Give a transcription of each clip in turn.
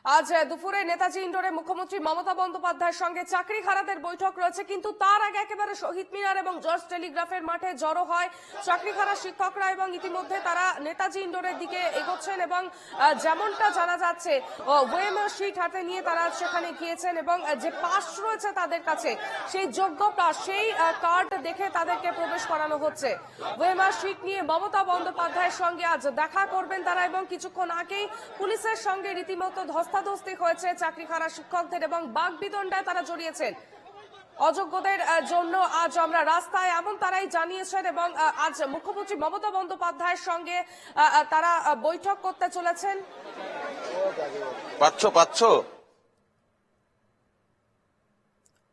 আজ দুপুরে নেতাজি ইন্ডোরে মুখ্যমন্ত্রী মমতা বন্দ্যোপাধ্যায়ের সঙ্গে চাকরিহারাদের বৈঠক রয়েছে, কিন্তু তার আগে একেবারে শহীদ মিনার এবং জর্জ টেলিগ্রাফের মাঠে জড়ো হয় চাকরিহারা শিক্ষকরা এবং ইতিমধ্যে তারা নেতাজি ইন্ডোরের দিকে এগোচ্ছেন এবং যেমনটা জানা যাচ্ছে ওয়েমার শিট হাতে নিয়ে তারা সেখানে গিয়েছেন এবং যে পাস রয়েছে তাদের কাছে সেই যোগ্য পাস, সেই কার্ড দেখে তাদেরকে প্রবেশ করানো হচ্ছে। ওয়েমার শিট নিয়ে মমতা বন্দ্যোপাধ্যায়ের সঙ্গে আজ দেখা করবেন তারা এবং কিছুক্ষণ আগেই পুলিশের সঙ্গে রীতিমতো ধস্তাধস্তি হয়েছে চাকরিহারা শিক্ষকদের এবং বাগবিতণ্ডায় তারা জড়িয়েছেন। অযোগ্যদের জন্য আজ আমরা রাস্তায়, এমন তারাই জানিয়েছেন এবং আজ মুখ্যমন্ত্রী মমতা বন্দ্যোপাধ্যায়ের সঙ্গে তারা বৈঠক করতে চলেছেন।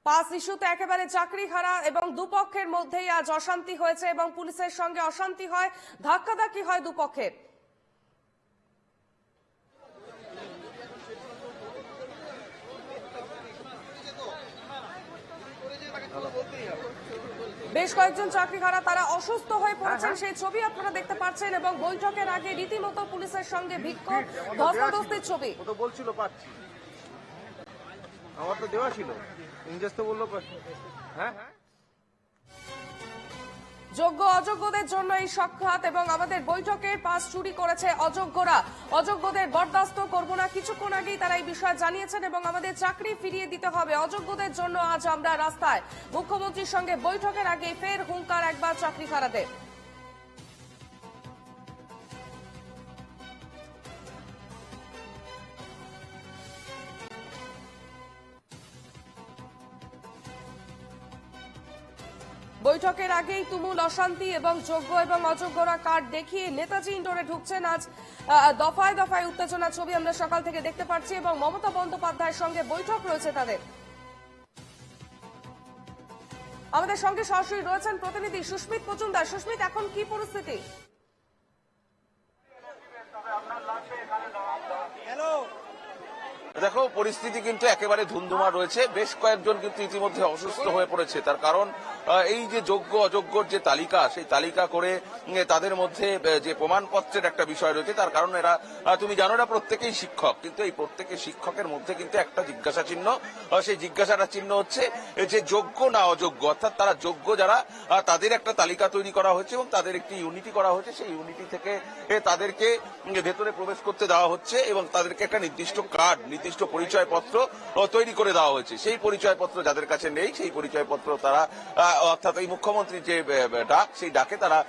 পাস ইস্যুতে একেবারে চাকরিহারা এবং দুপক্ষের মধ্যেই আজ অশান্তি হয়েছে এবং পুলিশের সঙ্গে অশান্তি হয়, ধাক্কাধাক্কি হয় দুপক্ষের। বেশ কয়েকজন চাকরিহারা তারা অসুস্থ হয়ে পড়েছেন, সেই ছবি আপনারা দেখতে পাচ্ছেন এবং বৈঠকের আগে রীতিমতো পুলিশের সঙ্গে বিক্ষোভ, ধস্তাধস্তির ছবি। ও তো বলছিল পাচ্ছি, আমার তো দেওয়া ছিল, ইনজাস্ট তো বললো। হ্যাঁ হ্যাঁ, যোগ্য অযোগ্যদের জন্য এই সাক্ষাৎ এবং আমাদের বৈঠকে পাস চুরি করেছে অযোগ্যরা, অযোগ্যদের বরদাস্ত করব না, কিছুক্ষণ আগেই তারা এই বিষয়ে জানিয়েছেন এবং আমাদের চাকরি ফিরিয়ে দিতে হবে, অযোগ্যদের জন্য আজ আমরা রাস্তায়। মুখ্যমন্ত্রীর সঙ্গে বৈঠকের আগে ফের হুঙ্কার একবার চাকরিহারাদের। বৈঠকের আগেই তুমুল অশান্তি এবং যোগ্য এবং অযোগ্যরা কার্ড দেখিয়ে নেতাজি ইন্ডোরে ঢুকছেন। আজ দফায় দফায় উত্তেজনা ছবি আমরা সকাল থেকে দেখতে পাচ্ছি এবং মমতা বন্দ্যোপাধ্যায়ের সঙ্গে বৈঠক রয়েছে তাদের। আমাদের সঙ্গে সরাসরি রয়েছেন প্রতিনিধি সুস্মিত মজুমদার। সুস্মিত, এখন কি পরিস্থিতি? দেখো, পরিস্থিতি কিন্তু একেবারে ধুমধুমার রয়েছে। বেশ কয়েকজন কিন্তু ইতিমধ্যে অসুস্থ হয়ে পড়েছে। তার কারণ এই যে যোগ্য অযোগ্যর যে তালিকা, সেই তালিকা করে তাদের মধ্যে যে প্রমাণপত্রের একটা বিষয় রয়েছে, তার কারণ এরা, তুমি জানো, এরা প্রত্যেকেই শিক্ষক, কিন্তু এই প্রত্যেকের শিক্ষকের মধ্যে কিন্তু একটা জিজ্ঞাসা চিহ্ন। সেই জিজ্ঞাসাটা চিহ্ন হচ্ছে যে যোগ্য না অযোগ্য, অর্থাৎ তারা যোগ্য যারা, তাদের একটা তালিকা তৈরি করা হয়েছে এবং তাদের একটি ইউনিটি করা হয়েছে। সেই ইউনিটি থেকে তাদেরকে ভেতরে প্রবেশ করতে দেওয়া হচ্ছে এবং তাদেরকে একটা নির্দিষ্ট কার্ড, নির্দিষ্ট পরিচয়পত্র তৈরি করে দেওয়া হয়েছে। সেই পরিচয়পত্র যাদের কাছে নেই, সেই পরিচয়পত্র তারা, অর্থাৎ এই মুখ্যমন্ত্রীর যে ডাক, সেই ডাকে তারা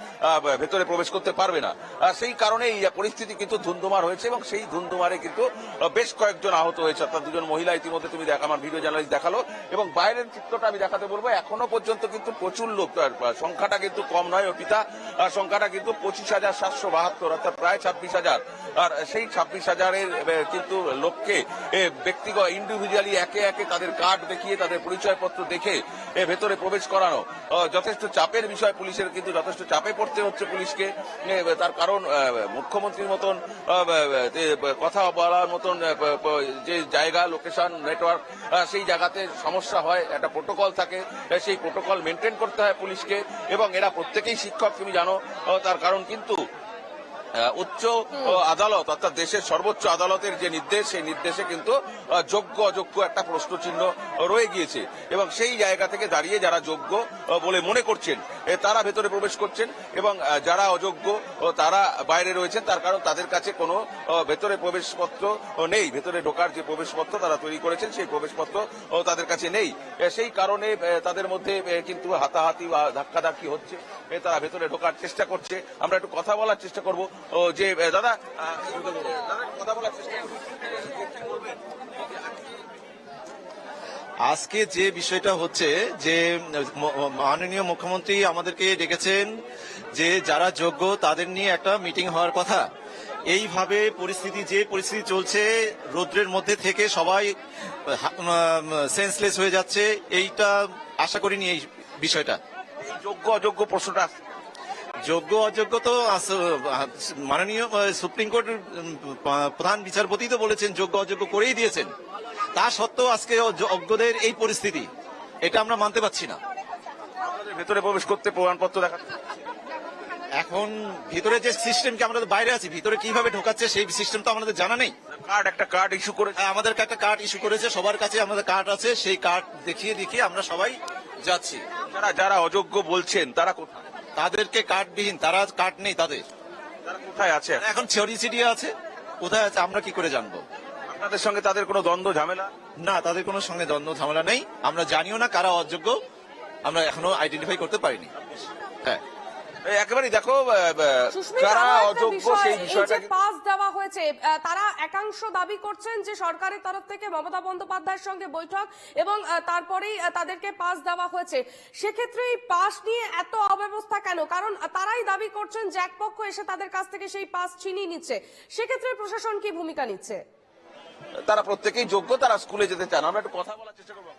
ভেতরে প্রবেশ করতে পারবে না। সেই কারণে এই পরিস্থিতি কিন্তু ধুন্ধুমার হয়েছে এবং সেই ধুন্ধুমারে কিন্তু বেশ কয়েকজন আহত হয়েছে, অর্থাৎ দুজন মহিলা ইতিমধ্যে তুমি আমার ভিডিও জার্নালিস্ট দেখালো এবং বাইরের চিত্রটা আমি দেখাতে বলবো। এখনো পর্যন্ত কিন্তু প্রচুর লোক, সংখ্যাটা কিন্তু কম নয় অর্পিতা, সংখ্যাটা কিন্তু 25,772, অর্থাৎ প্রায় 26,000। আর সেই 26,000-এর কিন্তু লোককে ব্যক্তিগত ইন্ডিভিজুয়ালি একে একে তাদের কার্ড দেখিয়ে, তাদের পরিচয়পত্র দেখে ভেতরে প্রবেশ করানো যথেষ্ট চাপের বিষয়। পুলিশের কিন্তু যথেষ্ট চাপে পড়তে হচ্ছে পুলিশকে। তার কারণ মুখ্যমন্ত্রীর মতন কথা বলার মতন যে জায়গা, লোকেশন, নেটওয়ার্ক, সেই জায়গাতে সমস্যা হয়, একটা প্রোটোকল থাকে, সেই প্রোটোকল মেনটেন করতে হয় পুলিশকে। এবং এরা প্রত্যেকেই শিক্ষক, তুমি জানো। তার কারণ কিন্তু উচ্চ আদালত, অর্থাৎ দেশের সর্বোচ্চ আদালতের যে নির্দেশ, সেই নির্দেশে কিন্তু যোগ্য অযোগ্য একটা প্রশ্নচিহ্ন রয়ে গিয়েছে এবং সেই জায়গা থেকে দাঁড়িয়ে যারা যোগ্য বলে মনে করছেন তারা ভেতরে প্রবেশ করছেন এবং যারা অযোগ্য তারা বাইরে রয়েছেন। তার কারণ তাদের কাছে কোনো ভেতরে প্রবেশপত্র নেই, ভেতরে ঢোকার যে প্রবেশপত্র তারা তৈরি করেছেন সেই প্রবেশপত্র তাদের কাছে নেই। সেই কারণে তাদের মধ্যে কিন্তু হাতাহাতি বা ধাক্কাধাক্কি হচ্ছে, তারা ভেতরে ঢোকার চেষ্টা করছে। আমরা একটু কথা বলার চেষ্টা করবো যে দাদা, কথা বলার চেষ্টা করবো। আজকে যে বিষয়টা হচ্ছে যে মাননীয় মুখ্যমন্ত্রী আমাদেরকে ডেকেছেন যে যারা যোগ্য তাদের নিয়ে একটা মিটিং হওয়ার কথা। এইভাবে যে পরিস্থিতি চলছে, রৌদ্রের মধ্যে থেকে সবাই সেন্সলেস হয়ে যাচ্ছে, এইটা আশা করিনি এই বিষয়টা। যোগ্য অযোগ্য প্রশ্নটা, যোগ্য অযোগ্য তো মাননীয় সুপ্রিম কোর্টের প্রধান বিচারপতি তো বলেছেন, যোগ্য অযোগ্য করেই দিয়েছেন। তা সত্ত্বেও আজকে অজ্ঞদের এই পরিস্থিতি, এটা আমরা মানতে পারছি না। ভেতরে প্রবেশ করতে প্রমাণপত্র দেখাতে এখন ভিতরে যে সিস্টেমকে আমরা তো বাইরে আছি, ভিতরে কিভাবে ঢোকাচ্ছে সেই সিস্টেম তো আমাদের জানা নেই। একটা কার্ড ইস্যু করে আমাদেরকে একটা কার্ড ইস্যু করেছে, সবার কাছে আমাদের কার্ড আছে, সেই কার্ড দেখিয়ে আমরা সবাই যাচ্ছি। যারা অযোগ্য বলছেন তারা কোথায়? তাদেরকে কার্ডবিহীন, তারা কার্ড নেই তাদের, তারা কোথায় আছে? এখন ছড়ি ছিটিয়ে আছে, কোথায় আছে আমরা কি করে জানবো? আপনাদের সঙ্গে তাদের কোনো দ্বন্দ্ব ঝামেলা? না, তাদের কোনো সঙ্গে দ্বন্দ্ব ঝামেলা নেই, আমরা জানিও না কারা অযোগ্য, আমরা এখনো আইডেন্টিফাই করতে পারিনি। হ্যাঁ, একেবারেই দেখো সুস্মিতা, কারা আরো একটা অযোগ্য বিষয়, সেই এই বিষয়টা যে পাস দেওয়া হয়েছে, তারা একাংশ দাবি করছেন যে সরকারের তরফ থেকে মমতা বন্দ্যোপাধ্যায়ের সঙ্গে বৈঠক এবং তারপরেই তাদেরকে পাস দেওয়া হয়েছে। সেক্ষেত্রে এই পাস নিয়ে এত অব্যবস্থা কেন? কারণ তারাই দাবি করছেন যে এক পক্ষ এসে তাদের কাছ থেকে সেই পাস ছিনিয়ে নিচ্ছে। সেক্ষেত্রে প্রশাসন কি ভূমিকা নিচ্ছে? তারা প্রত্যেকেই যোগ্য, তারা স্কুলে যেতে চান। আমরা একটু কথা বলার চেষ্টা করবো।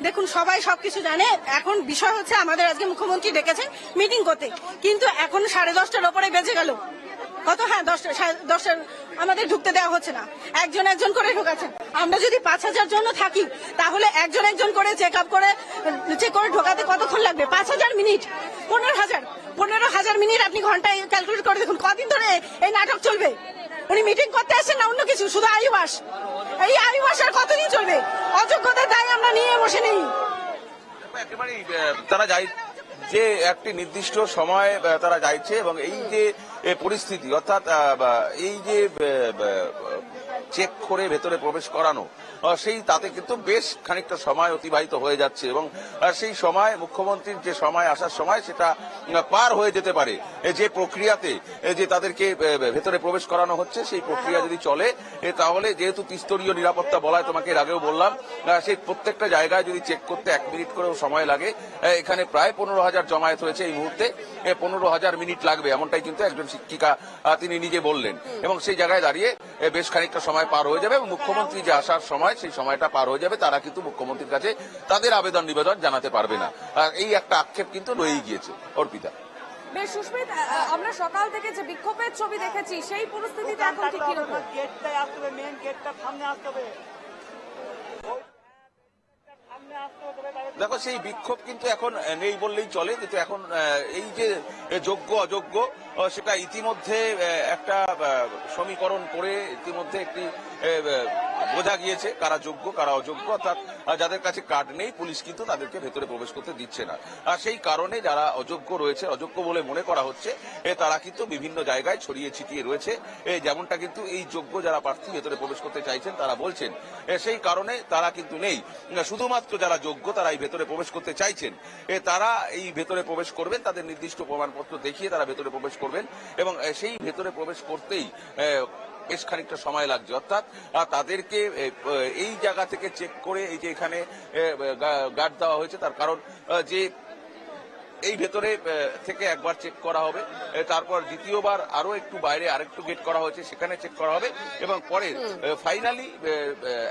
দেখুন, সবাই সবকিছু জানে। এখন বিষয় হচ্ছে আমাদের আজকে মুখ্যমন্ত্রী ডেকেছেন মিটিং করতে, কিন্তু এখন 10:30টার ওপরে বেজে গেল। কত? হ্যাঁ, 10টার আমাদের ঢুকতে দেওয়া হচ্ছে না, একজন একজন করে ঢোকাচ্ছেন। আমরা যদি 5,000 জন থাকি তাহলে একজন একজন করে চেক করে ঢোকাতে কতক্ষণ লাগবে? 5,000 মিনিট, 15,000 মিনিট আপনি ঘন্টায় ক্যালকুলেট করে দেখুন কদিন ধরে এই নাটক চলবে। উনি মিটিং করতে আসছেন না অন্য কিছু, শুধু আয়ুবাস। এই আয়ুবাস আর কতদিন চলবে? অযোগ্যতার দায় আমরা নিয়ে বসে নেই। একেবারেই তারা যাই যে একটি নির্দিষ্ট সময় তারা যাইছে এবং এই যে পরিস্থিতি, অর্থাৎ এই যে চেক করে ভেতরে প্রবেশ করানো, সেই তাতে কিন্তু বেশ খানিকটা সময় অতিবাহিত হয়ে যাচ্ছে এবং সেই সময় মুখ্যমন্ত্রীর যে সময় আসার সময় সেটা পার হয়ে যেতে পারে। যে প্রক্রিয়াতে যে তাদেরকে ভেতরে প্রবেশ করানো হচ্ছে সেই প্রক্রিয়া যদি চলে, তাহলে যেহেতু ত্রিস্তরীয় নিরাপত্তা বলায়, তোমাকে এর আগেও বললাম, সেই প্রত্যেকটা জায়গায় যদি চেক করতে 1 মিনিট করেও সময় লাগে, এখানে প্রায় 15,000 জমায়েত হয়েছে এই মুহূর্তে, 15,000 মিনিট লাগবে এমনটাই কিন্তু একজন শিক্ষিকা তিনি নিজে বললেন। এবং সেই জায়গায় দাঁড়িয়ে বেশ খানিকটা সময় পার হয়ে যাবে এবং মুখ্যমন্ত্রী যে আসার সময় সেই সময়টা পার হয়ে যাবে, তারা কিন্তু মুখ্যমন্ত্রীর কাছে তাদের আবেদন নিবেদন জানাতে পারবে না। এই একটা আক্ষেপ কিন্তু রয়েই গিয়েছে। অর্পিতা। বেশ সুস্মিত, আমরা সকাল থেকে যে বিক্ষোভের ছবি দেখেছি সেই পরিস্থিতিতে এখন ঠিক কিরকম? গেটটাই আসতে হবে, মেন গেটটা সামনে আসতে হবে। দেখো, সেই বিক্ষোভ কিন্তু এখন নেই বললেই চলে, কিন্তু এখন এই যে যোগ্য অযোগ্য সেটা ইতিমধ্যে একটা সমীকরণ করে ইতিমধ্যে একটি বোঝা গিয়েছে কারা যোগ্য কারা অযোগ্য। অর্থাৎ যাদের কাছে কার্ড নেই, পুলিশ কিন্তু তাদেরকে ভেতরে প্রবেশ করতে দিচ্ছে না। আর সেই কারণে যারা অযোগ্য রয়েছে, অযোগ্য বলে মনে করা হচ্ছে, তারা কিন্তু বিভিন্ন জায়গায় ছড়িয়ে ছিটিয়ে রয়েছে। যেমনটা কিন্তু এই যোগ্য যারা প্রার্থী ভেতরে প্রবেশ করতে চাইছেন তারা বলছেন, সেই কারণে তারা কিন্তু নেই। শুধুমাত্র যারা যোগ্য তারা এই ভেতরে প্রবেশ করতে চাইছেন, তারা এই ভেতরে প্রবেশ করবেন, তাদের নির্দিষ্ট প্রমাণপত্র দেখিয়ে তারা ভেতরে প্রবেশ করবেন এবং সেই ভেতরে প্রবেশ করতেই বেশ খানিকটা সময় লাগছে। অর্থাৎ তাদেরকে এই জায়গা থেকে চেক করে, এই যে এখানে গার্ড দেওয়া হয়েছে, তার কারণ যে এই ভেতরে থেকে একবার চেক করা হবে, তারপর দ্বিতীয়বার আরো একটু বাইরে আরেকটু গেট করা হয়েছে, সেখানে চেক করা হবে এবং পরে ফাইনালি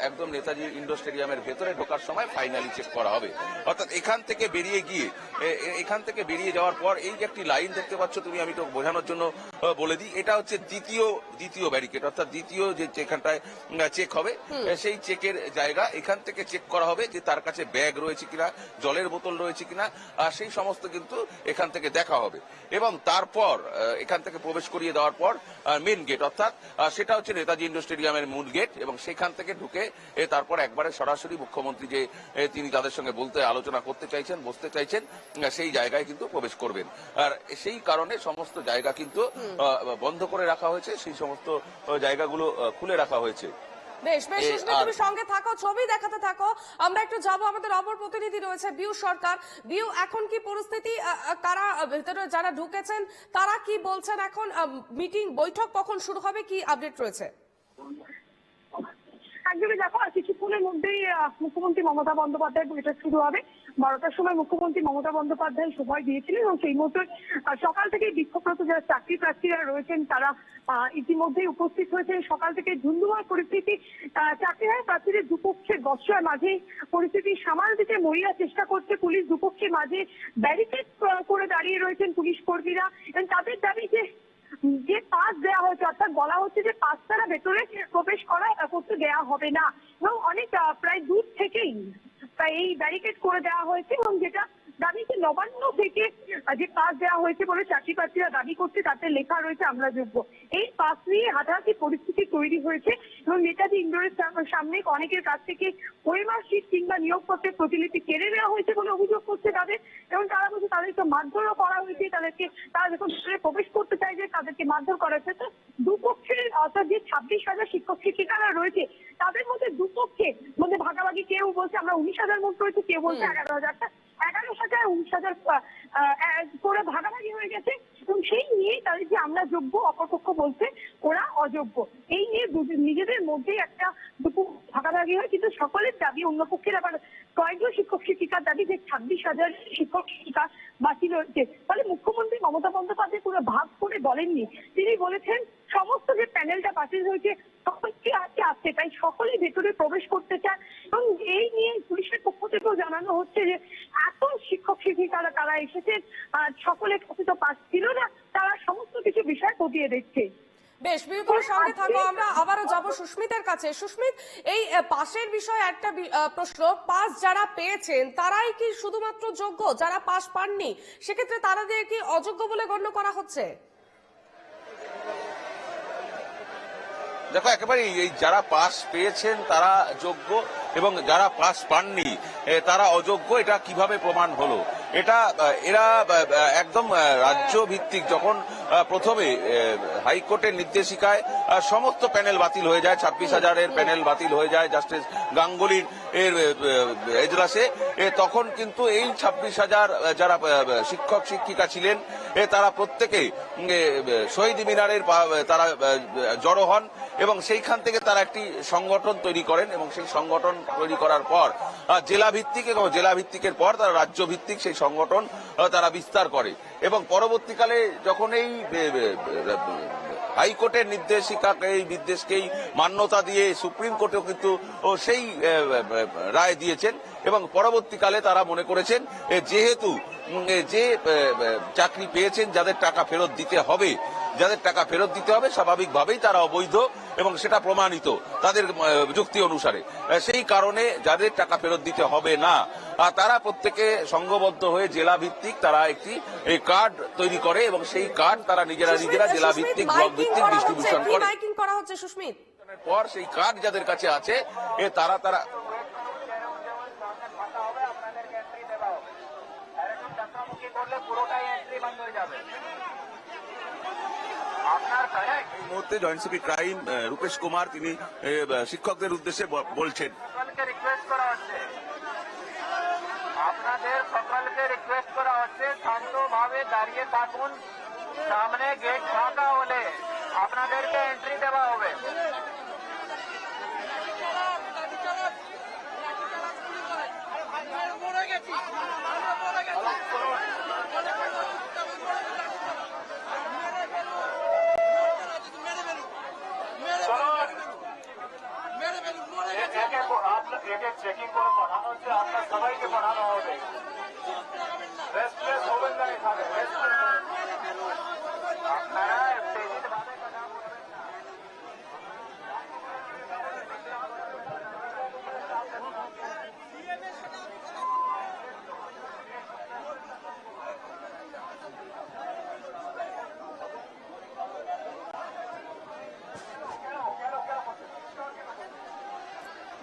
একদম নেতাজি ইন্ডোর স্টেডিয়ামের ভেতরে ঢোকার সময় ফাইনালি চেক করা হবে। অর্থাৎ এখান থেকে বেরিয়ে যাওয়ার পর এই যে একটি লাইন দেখতে পাচ্ছ তুমি, আমি তো বোঝানোর জন্য বলে দিই, এটা হচ্ছে দ্বিতীয় ব্যারিকেড। অর্থাৎ দ্বিতীয় যে যেখানটায় চেক হবে সেই চেকের জায়গা, এখান থেকে চেক করা হবে যে তার কাছে ব্যাগ রয়েছে কিনা, জলের বোতল রয়েছে কিনা, আর সেই সমস্ত কিন্তু এখান থেকে দেখা হবে এবং তারপর এখান থেকে প্রবেশ করিয়ে দেওয়ার পর মেন গেট, অর্থাৎ সেটা হচ্ছে নেতাজি ইন্ডোর স্টেডিয়ামের মূল গেট এবং সেখান থেকে ঢুকে তারপর একবারে সরাসরি মুখ্যমন্ত্রী যে তিনি তাদের সঙ্গে আলোচনা করতে চাইছেন, বসতে চাইছেন, সেই জায়গায় কিন্তু প্রবেশ করবেন। আর সেই কারণে সমস্ত জায়গা কিন্তু বন্ধ করে রাখা হয়েছে, সেই সমস্ত জায়গাগুলো খুলে রাখা হয়েছে। বেশ বেশ সুস্মিত, তুমি সঙ্গে থাকো, ছবি দেখাতে থাকো। আমরা একটু যাবো, আমাদের অপর প্রতিনিধি রয়েছে বিউ সরকার। বিউ, এখন কি পরিস্থিতি? কারা ভেতরে যারা ঢুকেছেন তারা কি বলছেন? এখন মিটিং বৈঠক কখন শুরু হবে, কি আপডেট রয়েছে? একদমই, দেখো আর কিছুক্ষণের মধ্যেই মুখ্যমন্ত্রী মমতা বন্দ্যোপাধ্যায় বৈঠক শুরু হবে। 12টার সময় মুখ্যমন্ত্রী মমতা বন্দ্যোপাধ্যায় সময় দিয়েছিলেন এবং সেই মতো সকাল থেকে বিক্ষোভরত যারা চাকরি প্রার্থীরা রয়েছেন তারা ইতিমধ্যেই উপস্থিত হয়েছে। সকাল থেকে ধুন্ধুমার পরিস্থিতি, চাকরি প্রার্থীদের দুপক্ষের বচসার মাঝে পরিস্থিতি সামাল দিতে মরিয়া চেষ্টা করছে পুলিশ। দুপক্ষের মাঝে ব্যারিকেড করে দাঁড়িয়ে রয়েছেন পুলিশ কর্মীরা এবং তাদের দাবি যে পাস দেওয়া হয়েছে, অর্থাৎ বলা হচ্ছে যে পাস ছাড়া ভেতরে প্রবেশ করতে দেওয়া হবে না এবং অনেক প্রায় দূর থেকেই এই ব্যারিকেড করে দেওয়া হয়েছে এবং যেটা দাবিতে নবান্ন থেকে যে পাস দেওয়া হয়েছে বলে চাকরি প্রার্থীরা দাবি করছে তাতে লেখা রয়েছে আমরা যোগ্য। এই পাস নিয়ে হাতাহাতি পরিস্থিতি তৈরি হয়েছে এবং নেতাজি ইন্ডোরের সামনে অনেকের কাছ থেকে পরিবার শীট কিংবা নিয়োগপত্রের প্রতিলিপি কেড়ে নেওয়া হয়েছে বলে অভিযোগ করছে তাদের, এবং তারা বলছে তাদেরকে মারধরও করা হয়েছে, তারা যখন প্রবেশ করতে চাইছে তাদেরকে মারধর করা হয়েছে। তো দুপক্ষের অর্থাৎ যে 26,000 শিক্ষক শিক্ষিকারা রয়েছে তাদের মধ্যে দুপক্ষের মধ্যে ভাগাভাগি, কেউ বলছে আমরা 19,000 মোট রয়েছে, কেউ বলছে 11,000টা, 11,000 19,000 করে ভাগাভাগি হয়ে গেছে এবং সেই নিয়েই তাদের যে আমরা যোগ্য, অপরপক্ষ বলছে ওরা অযোগ্য। এই নিয়ে নিজেদের মধ্যেই একটা ভাগাভাগি হয়, কিন্তু সকলের দাবি, অন্য পক্ষের আবার কয়েকজন শিক্ষক শিক্ষিকার দাবি যে 26,000 শিক্ষক শিক্ষিকা বাকি রয়েছে। ফলে মুখ্যমন্ত্রী মমতা বন্দ্যোপাধ্যায় কোনো ভাগ করে বলেননি, তিনি বলেছেন সমস্ত যে প্যানেলটা বাতিল হয়েছে সকলকে আজকে আসছে, তাই সকলেই ভেতরে প্রবেশ করতে চায় এবং এই নিয়ে পুলিশের পক্ষ থেকেও জানানো হচ্ছে যে এত শিক্ষক শিক্ষিকারা তারা এসেছেন, সকলের কাছে তো পাস ছিল না, তারা সমস্ত কিছু বিষয় খতিয়ে দেখছে। বেশ, বিরতির সঙ্গে থাকো, আমরা আবারও যাব সুস্মিতের কাছে। সুস্মিত, এই পাশের বিষয়ে একটা প্রশ্ন, পাস যারা পেয়েছেন তারাই কি শুধুমাত্র যোগ্য, যারা পাস পাননি সেক্ষেত্রে তাদের কি অযোগ্য বলে গণ্য করা হচ্ছে? দেখো, একেবারে এই যারা পাস পেয়েছেন তারা যোগ্য এবং যারা পাস পাননি তারা অযোগ্য, এটা কিভাবে প্রমাণ হলো? এরা একদম রাজ্য ভিত্তিক, যখন প্রথমে হাইকোর্টের নির্দেশিকায় সমস্ত প্যানেল বাতিল হয়ে যায়, 26,000-এর প্যানেল বাতিল হয়ে যায় জাস্টিস গাঙ্গুলির এজলাসে, তখন কিন্তু এই 26,000 যারা শিক্ষক শিক্ষিকা ছিলেন তারা প্রত্যেকে শহীদ মিনারের তারা জড়ো হন এবং সেইখান থেকে তারা একটি সংগঠন তৈরি করেন এবং সেই সংগঠন তৈরি করার পর জেলা ভিত্তিক এবং জেলা ভিত্তিকের পর তারা রাজ্য ভিত্তিক সেই সংগঠন তারা বিস্তার করে এবং পরবর্তীকালে যখন এই হাইকোর্টের নির্দেশকেই মান্যতা দিয়ে সুপ্রিম কোর্টেও কিন্তু সেই রায় দিয়েছেন এবং পরবর্তীকালে তারা মনে করেছেন যেহেতু যে চাকরি পেয়েছেন যাদের টাকা ফেরত দিতে হবে, স্বাভাবিকভাবেই তারা অবৈধ এবং সেটা প্রমাণিত তাদের যুক্তি অনুসারে, সেই কারণে যাদের টাকা ফেরত দিতে হবে না তারা প্রত্যেকে সংঘবদ্ধ হয়ে জেলা ভিত্তিক তারা একটি কার্ড তৈরি করে এবং সেই কার্ড তারা নিজেরা জেলা ভিত্তিক ব্লক ভিত্তিক ডিস্ট্রিবিউশন করে। মাইকিং করা হচ্ছে সুস্মিত, পর সেই কার্ড যাদের কাছে আছে তারা এই মুহূর্তে joint CP crime Rupesh Kumar তিনি শিক্ষকদের উদ্দেশ্যে বলছেন, আপনাদের সকলকে রিকোয়েস্ট করা হচ্ছে শান্তভাবে দাঁড়িয়ে থাকুন, সামনে গেট ফাঁকা হলে আপনাদেরকে এন্ট্রি দেওয়া হবে। চেকিং করে পাঠানো হচ্ছে, আপনার সবাইকে পাঠানো হবে। রেস্টলেস হবেন না এখানে, আপনারা তেজিভাবে কথা বলবেন না।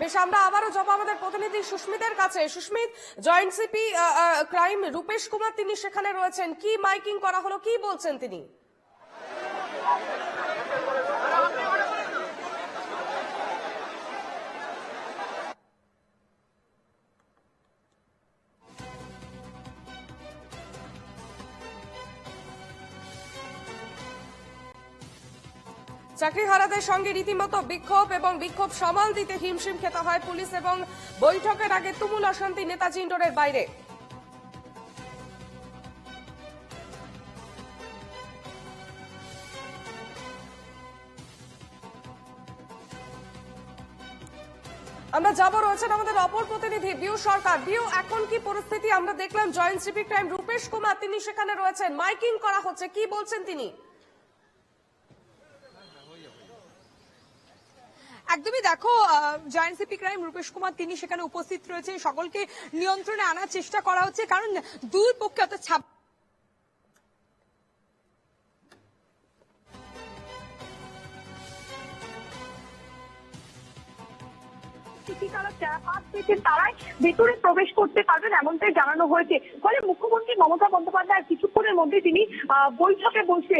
বেশ, আমরা আবারও যাব আমাদের প্রতিনিধি সুস্মিতের কাছে। Susmit, joint CP crime Rupesh Kumar তিনি সেখানে রয়েছেন, কি মাইকিং করা হলো, কি বলছেন তিনি? চাকরিহারাদের সঙ্গে রীতিমতো বিক্ষোভ এবং বিক্ষোভ সামাল দিতে হিমশিম খেতে হয় পুলিশ এবং বৈঠকের আগে তুমুল অশান্তি নেতাজি ইন্ডোরের বাইরে। আমরা যাব, রয়েছেন আমাদের অপর প্রতিনিধি বিউ সরকার। বিউ, এখন কি পরিস্থিতি? আমরা দেখলাম joint CP crime Rupesh Kumar তিনি সেখানে রয়েছেন, মাইকিং করা হচ্ছে, কি বলছেন তিনি? একদমই দেখো joint CP crime Rupesh Kumar তিনি সেখানে উপস্থিত রয়েছে, সকলকে নিয়ন্ত্রণে আনার চেষ্টা করা হচ্ছে, কারণ দুই পক্ষে অর্থাৎ তারাই ভেতরে প্রবেশ করতে পারবেন এমনটাই জানানো হয়েছে। ফলে মুখ্যমন্ত্রী মমতা বন্দ্যোপাধ্যায় কিছুক্ষণের মধ্যে তিনি বৈঠকে বসে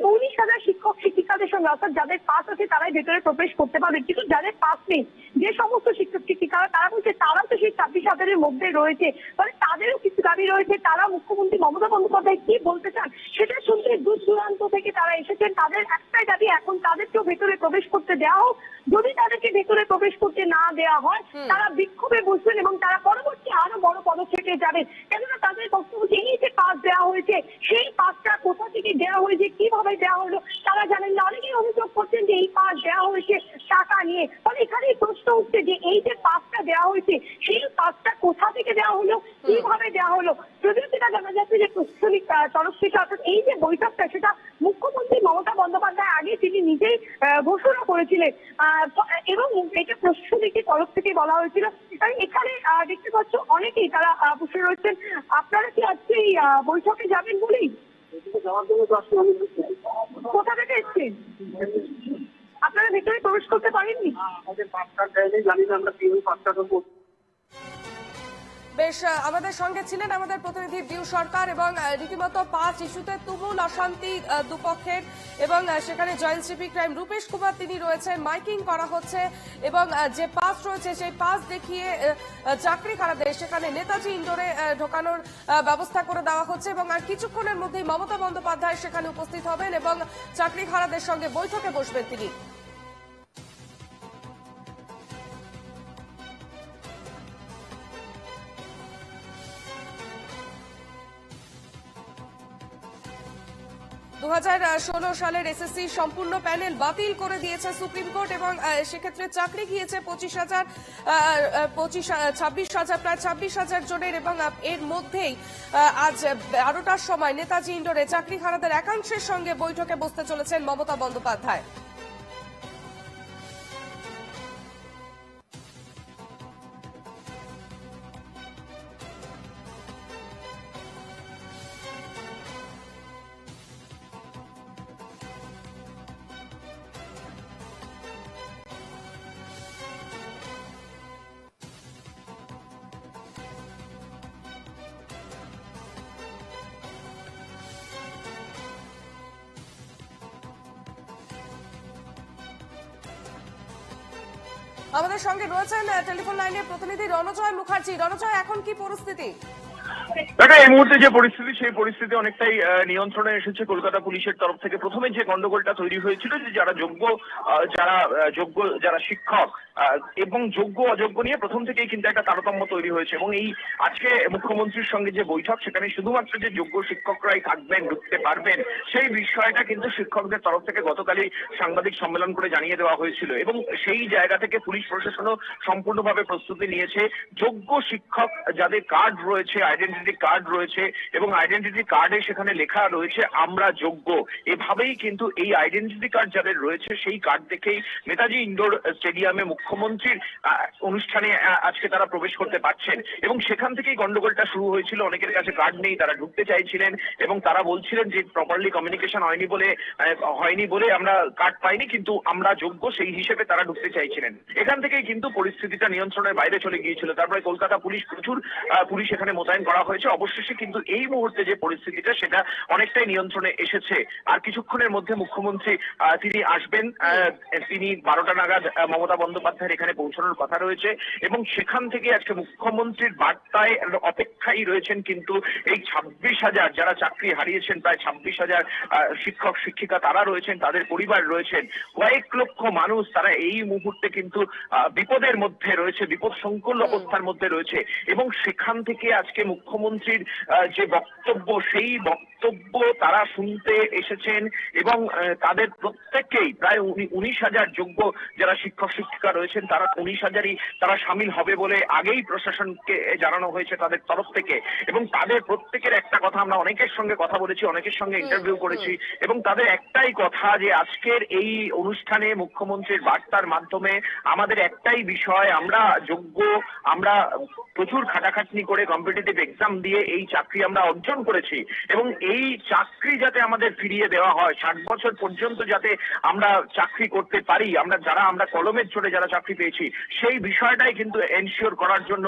19,000 শিক্ষক শিক্ষিকাদের সঙ্গে, অর্থাৎ যাদের পাস আছে তারাই ভেতরে প্রবেশ করতে পারবেন, কিন্তু যাদের পাস নেই, যে সমস্ত শিক্ষক শিক্ষিকারা তারা বলছে তারা তো সেই 26,000-এর মধ্যে রয়েছে, ফলে তাদেরও কিছু দাবি রয়েছে। তারা মুখ্যমন্ত্রী মমতা বন্দ্যোপাধ্যায় কি বলতে চান সেটা শুনতে দূর দূরান্ত থেকে তারা এসেছেন। তাদের একটাই দাবি, এখন তাদেরকেও ভেতরে প্রবেশ করতে দেওয়া হোক। যদি তাদেরকে ভেতরে প্রবেশ করতে না দেওয়া হয় তারা বিক্ষোভে বসবেন এবং তারা পরবর্তী আরো বড় পদক্ষেপে যাবেন। কেননা তাদের বক্তব্য যে এই যে পাস দেওয়া হয়েছে সেই পাসটা কোথা থেকে দেওয়া হয়েছে, কিভাবে দেওয়া হলো তারা জানেন না। অনেকেই অভিযোগ করছেন যে এই পাস দেওয়া হয়েছে টাকা নিয়ে। ফলে এখানে প্রশ্ন উঠছে যে এই যে পাসটা দেওয়া হয়েছে সেই পাসটা কোথা থেকে দেওয়া হলো, কিভাবে দেওয়া হলো। যদিও সেটা জানা যাচ্ছে যে প্রশাসনিক তরফ থেকে, অর্থাৎ এই যে বৈঠকটা সেটা মুখ্যমন্ত্রী মমতা বন্দ্যোপাধ্যায় আগে তিনি নিজেই ঘোষণা করেছিলেন এবং এটা প্রশাসনিকের তরফ থেকে বলা হয়েছিল। এখানে দেখতে পাচ্ছ অনেকেই তারা বসে রয়েছেন। আপনারা কি আজকে এই বৈঠকে যাবেন বলেই? কোথা থেকে এসছেন? আপনারা ভেতরে প্রবেশ করতে পারেননি? বেশ, আমাদের সঙ্গে ছিলেন আমাদের প্রতিনিধি দিউ সরকার এবং রীতিমতো 5 ইস্যুতে তুমুল অশান্তি দুপক্ষের এবং সেখানে joint CP crime Rupesh Kumar তিনি রয়েছেন, মাইকিং করা হচ্ছে এবং যে পাস রয়েছে সেই পাস দেখিয়ে চাকরি হারাদের সেখানে নেতাজি ইন্ডোরে ঢোকানোর ব্যবস্থা করে দেওয়া হচ্ছে এবং আর কিছুক্ষণের মধ্যেই মমতা বন্দ্যোপাধ্যায় সেখানে উপস্থিত হবেন এবং চাকরি হারাদের সঙ্গে বৈঠকে বসবেন তিনি। দু 2016 সালের এসএসসি সম্পূর্ণ প্যানেল বাতিল করে দিয়েছে সুপ্রিম কোর্ট এবং সেক্ষেত্রে চাকরি গিয়েছে 26,000 প্রায় 26,000 জনের এবং এর মধ্যেই আজ 12টার সময় নেতাজি ইন্ডোরে চাকরি হারাদের একাংশের সঙ্গে বৈঠকে বসতে চলেছেন মমতা বন্দ্যোপাধ্যায়। আমাদের সঙ্গে রয়েছেন টেলিফোন লাইনে প্রতিনিধি রণজয় মুখার্জি। রণজয়, এখন কি পরিস্থিতি? দেখো, এই মুহূর্তে যে পরিস্থিতি সেই পরিস্থিতি অনেকটাই নিয়ন্ত্রণে এসেছে কলকাতা পুলিশের তরফ থেকে। প্রথমে যে গন্ডগোলটা তৈরি হয়েছিল যে যারা যারা শিক্ষক এবং যোগ্য অযোগ্য নিয়ে প্রথম থেকেই কিন্তু একটা তারতম্য তৈরি হয়েছে এবং এই আজকে মুখ্যমন্ত্রীর সঙ্গে যে বৈঠক সেখানে শুধুমাত্র যে যোগ্য শিক্ষকরাই থাকবেন, ঢুকতে পারবেন সেই বিষয়টা কিন্তু শিক্ষকদের তরফ থেকে গতকালই সাংবাদিক সম্মেলন করে জানিয়ে দেওয়া হয়েছিল এবং সেই জায়গা থেকে পুলিশ প্রশাসনও সম্পূর্ণভাবে প্রস্তুতি নিয়েছে। যোগ্য শিক্ষক যাদের কার্ড রয়েছে, আইডেন্টিটি কার্ড রয়েছে এবং আইডেন্টিটি কার্ডে সেখানে লেখা রয়েছে আমরা যোগ্য, এভাবেই কিন্তু এই আইডেন্টিটি কার্ড যাদের রয়েছে সেই কার্ড দেখেই নেতাজি ইন্ডোর স্টেডিয়ামে মুখ্যমন্ত্রীর অনুষ্ঠানে আজকে তারা প্রবেশ করতে পারছেন এবং সেখান থেকেই গন্ডগোলটা শুরু হয়েছিল। অনেকের কাছে কার্ড নেই, তারা ঢুকতে চাইছিলেন এবং তারা বলছিলেন যে প্রপারলি কমিউনিকেশন হয়নি বলে আমরা কার্ড পাইনি, কিন্তু আমরা যোগ্য সেই হিসেবে তারা ঢুকতে চাইছিলেন। এখান থেকেই কিন্তু পরিস্থিতিটা নিয়ন্ত্রণের বাইরে চলে গিয়েছিল। তারপরে কলকাতা প্রচুর পুলিশ এখানে মোতায়েন করা হয়েছে। অবশেষে কিন্তু এই মুহূর্তে যে পরিস্থিতিটা সেটা অনেকটাই নিয়ন্ত্রণে এসেছে। আর কিছুক্ষণের মধ্যে মুখ্যমন্ত্রী তিনি আসবেন। তিনি 12টা নাগাদ মমতা বন্দ্যোপাধ্যায়ের এখানে পৌঁছানোর কথা রয়েছে এবং সেখান থেকে আজকে মুখ্যমন্ত্রীর বার্তায় অপেক্ষায় রয়েছেন কিন্তু এই 26,000 যারা চাকরি হারিয়েছেন, প্রায় 26,000 শিক্ষক শিক্ষিকা তারা রয়েছেন, তাদের পরিবার রয়েছেন, কয়েক লক্ষ মানুষ তারা এই মুহূর্তে কিন্তু বিপদের মধ্যে রয়েছে, বিপদ সংকুল অবস্থার মধ্যে রয়েছে এবং সেখান থেকে আজকে মুখ্যমন্ত্রী মুখ্যমন্ত্রীর যে বক্তব্য, সেই বক্তব্য তারা শুনতে এসেছেন এবং তাদের প্রত্যেককেই প্রায় 19,000 যোগ্য যারা শিক্ষক শিক্ষিকা রয়েছেন তারা 19,000ই তারা সামিল হবে বলে আগেই প্রশাসনকে জানানো হয়েছে তাদের তরফ থেকে। এবং তাদের প্রত্যেকের একটা কথা, আমরা অনেকের সঙ্গে কথা বলেছি, অনেকের সঙ্গে ইন্টারভিউ করেছি, এবং তাদের একটাই কথা যে আজকের এই অনুষ্ঠানে মুখ্যমন্ত্রীর বার্তার মাধ্যমে আমাদের একটাই বিষয়, আমরা যোগ্য, আমরা প্রচুর খাটাখাটনি করে কম্পিটিটিভ এক্সাম দিয়ে এই চাকরি আমরা অর্জন করেছি এবং এই চাকরি যাতে আমাদের ফিরিয়ে দেওয়া হয়, 60 বছর পর্যন্ত যাতে আমরা চাকরি করতে পারি, আমরা কলমের চড়ে যারা চাকরি পেয়েছি, সেই বিষয়টাই কিন্তু এনশিওর করার জন্য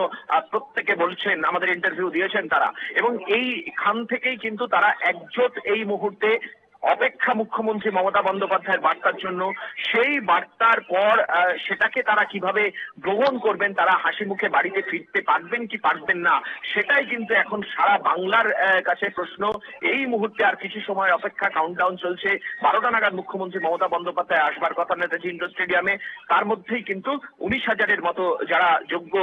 প্রত্যেকে বলছেন, আমাদের ইন্টারভিউ দিয়েছেন তারা। এবং এইখান থেকেই কিন্তু তারা একজোট এই মুহূর্তে অপেক্ষা মুখ্যমন্ত্রী মমতা বন্দ্যোপাধ্যায়ের বার্তার জন্য। সেই বার্তার পর সেটাকে তারা কিভাবে গ্রহণ করবেন, তারা হাসি মুখে বাড়িতে ফিরতে পারবেন কি পারবেন না, সেটাই কিন্তু এখন সারা বাংলার কাছে প্রশ্ন। এই মুহূর্তে আর কিছু সময় অপেক্ষা, কাউন্টডাউন চলছে। 12টা নাগাদ মুখ্যমন্ত্রী মমতা বন্দ্যোপাধ্যায় আসবার কথা নেতাজি ইন্ডোর স্টেডিয়ামে। তার মধ্যেই কিন্তু 19,000-এর মতো যারা যোগ্য,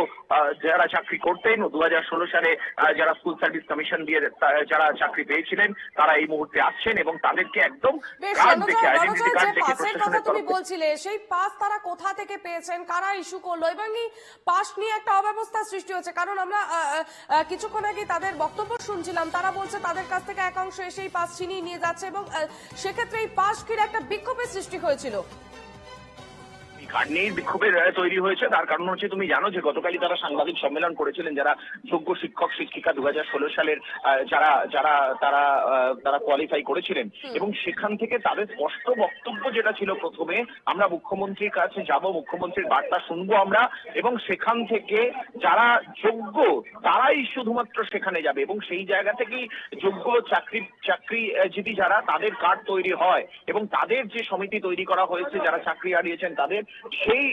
যারা চাকরি করতেন 2016 সালে যারা স্কুল সার্ভিস কমিশন দিয়ে যারা চাকরি পেয়েছিলেন, তারা এই মুহূর্তে আসছেন এবং তাদের একদম কার্ড দেখে, আইডেন্টিটি কার্ড দেখে প্রশাসনের তরফ থেকে বলছিলে সেই পাস তারা কোথা থেকে পেয়েছেন, কারা ইস্যু করলো, এবং এই পাস নিয়ে একটা অব্যবস্থা সৃষ্টি হচ্ছে। কারণ আমরা কিছুক্ষণ আগে তাদের বক্তব্য শুনছিলাম, তারা বলছে তাদের কাছ থেকে একাংশ এসে এই পাস ছিনিয়ে নিয়ে যাচ্ছে এবং সেক্ষেত্রে এই পাস ঘিরে একটা বিক্ষোভের সৃষ্টি হয়েছিল। কার্ড নিয়ে বিক্ষোভের তৈরি হয়েছে। তার কারণ হচ্ছে, তুমি জানো যে গতকালই তারা সাংবাদিক সম্মেলন করেছিলেন, যারা যোগ্য শিক্ষক শিক্ষিকা 2016 সালের যারা যারা তারা তারা কোয়ালিফাই করেছিলেন, এবং সেখান থেকে তাদের স্পষ্ট বক্তব্য যেটা ছিল, প্রথমে আমরা মুখ্যমন্ত্রীর কাছে যাব, মুখ্যমন্ত্রীর বার্তা শুনবো আমরা, এবং সেখান থেকে যারা যোগ্য তারাই শুধুমাত্র সেখানে যাবে এবং সেই জায়গা থেকেই যোগ্য চাকরিজীবী যারা, তাদের কার্ড তৈরি হয় এবং তাদের যে সমিতি তৈরি করা হয়েছে যারা চাকরি হারিয়েছেন তাদের, সেই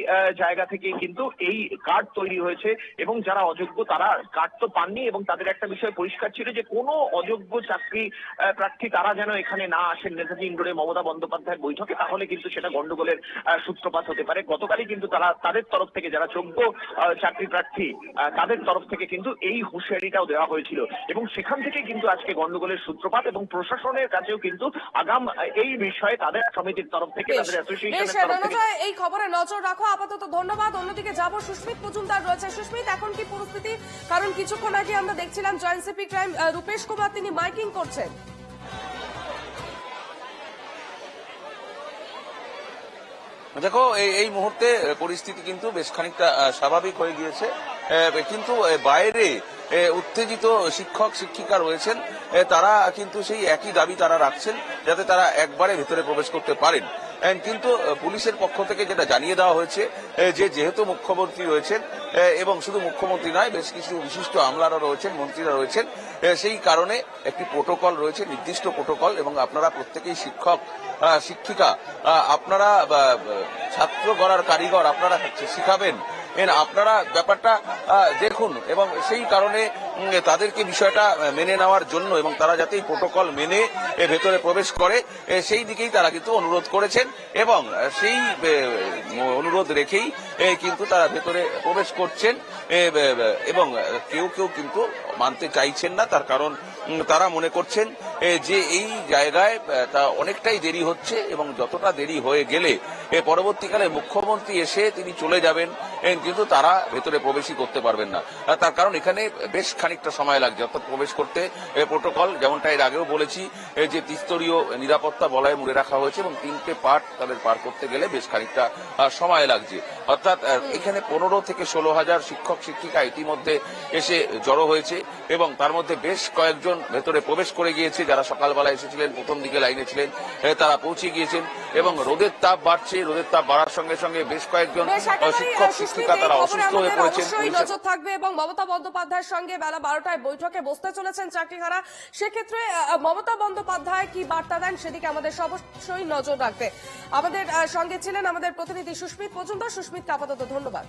জায়গা থেকে কিন্তু এই কার্ড তৈরি হয়েছে। এবং যারা অযোগ্য তারা কার্ড তো পাননি, এবং তাদের একটা বিষয় পরিষ্কার ছিল যে কোনো অযোগ্য চাকরি প্রার্থী তারা যেন এখানে না আসেন নেতাজি ইন্ডোরে মমতা বন্দ্যোপাধ্যায়ের বৈঠকে, তাহলে কিন্তু সেটা গন্ডগোলের সূত্রপাত হতে পারে। গতকালই কিন্তু তারা তাদের তরফ থেকে, যারা যোগ্য চাকরি প্রার্থী তাদের তরফ থেকে কিন্তু এই হুঁশিয়ারিটাও দেওয়া হয়েছিল এবং সেখান থেকে কিন্তু আজকে গন্ডগোলের সূত্রপাত। এবং প্রশাসনের কাছেও কিন্তু আগাম এই বিষয়ে তাদের সমিতির তরফ থেকে, তাদের অ্যাসোসিয়েশনের তরফ থেকে এই খবরে নজর রাখো। আপাতত ধন্যবাদ। অন্যদিকে যাব, সুস্মিত মজুমদার রয়েছে। সুস্মিত, এখন কি পরিস্থিতি? কারণ কিছুক্ষণ আগে আমরা দেখছিলাম joint CP crime Rupesh Kumar তিনি মাইকিং করছেন। দেখো, এই মুহূর্তে পরিস্থিতি কিন্তু বেশ খানিকটা স্বাভাবিক হয়ে গিয়েছে, কিন্তু বাইরে উত্তেজিত শিক্ষক শিক্ষিকা রয়েছেন, তারা কিন্তু সেই একই দাবি তারা রাখছেন যাতে তারা একবারে ভেতরে প্রবেশ করতে পারেন। কিন্তু পুলিশের পক্ষ থেকে যেটা জানিয়ে দেওয়া হয়েছে যে যেহেতু মুখ্যমন্ত্রী রয়েছেন, এবং শুধু মুখ্যমন্ত্রী নয়, বেশ কিছু বিশিষ্ট আমলারা রয়েছেন, মন্ত্রীরা রয়েছেন, সেই কারণে একটি প্রোটোকল রয়েছে, নির্দিষ্ট প্রোটোকল, এবং আপনারা প্রত্যেকেই শিক্ষক শিক্ষিকা, আপনারা ছাত্র গড়ার কারিগর, আপনারা শিখাবেন, আপনারা ব্যাপারটা দেখুন। এবং সেই কারণে তাদেরকে বিষয়টা মেনে নেওয়ার জন্য, এবং তারা যাতে এই প্রোটোকল মেনে ভেতরে প্রবেশ করে সেই দিকেই তারা কিন্তু অনুরোধ করেছেন, এবং সেই অনুরোধ রেখেই কিন্তু তারা ভেতরে প্রবেশ করছেন। এবং কেউ কেউ কিন্তু মানতে চাইছেন না, তার কারণ তারা মনে করছেন যে এই জায়গায় তা অনেকটাই দেরি হচ্ছে, এবং যতটা দেরি হয়ে গেলে পরবর্তীকালে মুখ্যমন্ত্রী এসে তিনি চলে যাবেন, কিন্তু তারা ভেতরে প্রবেশই করতে পারবেন না। তার কারণ এখানে বেশ খানিকটা সময় লাগছে, অর্থাৎ প্রবেশ করতে প্রোটোকল, যেমনটা এর আগেও বলেছি যে ত্রিস্তরীয় নিরাপত্তা বলয়ে মুড়ে রাখা হয়েছে, এবং 3টে পার্ট তাদের পার করতে গেলে বেশ খানিকটা সময় লাগছে। অর্থাৎ এখানে 15 থেকে 16,000 শিক্ষক শিক্ষিকা ইতিমধ্যে এসে জড়ো হয়েছে, এবং তার মধ্যে বেশ কয়েকজন ভেতরে প্রবেশ করে গিয়েছে। যারা সকালবেলা এসেছিলেন, প্রথম দিকে লাইনে ছিলেন, তারা পৌঁছে গিয়েছেন। এবং রোদের তাপ বাড়ছে, রোদের তাপ বাড়ার সঙ্গে সঙ্গে বেশ কয়েকজন শিক্ষক শিক্ষিকা তারা অসুস্থ হয়ে পড়েছেন। নজর থাকবে, এবং মমতা বন্দ্যোপাধ্যায়ের সঙ্গে বেলা 12টায় বৈঠকে বসতে চলেছেন চাকরিহারা। সেক্ষেত্রে মমতা বন্দ্যোপাধ্যায় কি বার্তা দেন সেদিকে আমাদের অবশ্যই নজর রাখবে। আমাদের সঙ্গে ছিলেন আমাদের প্রতিনিধি সুস্মিত মজুমদার। সুস্মিতকে আপাতত ধন্যবাদ।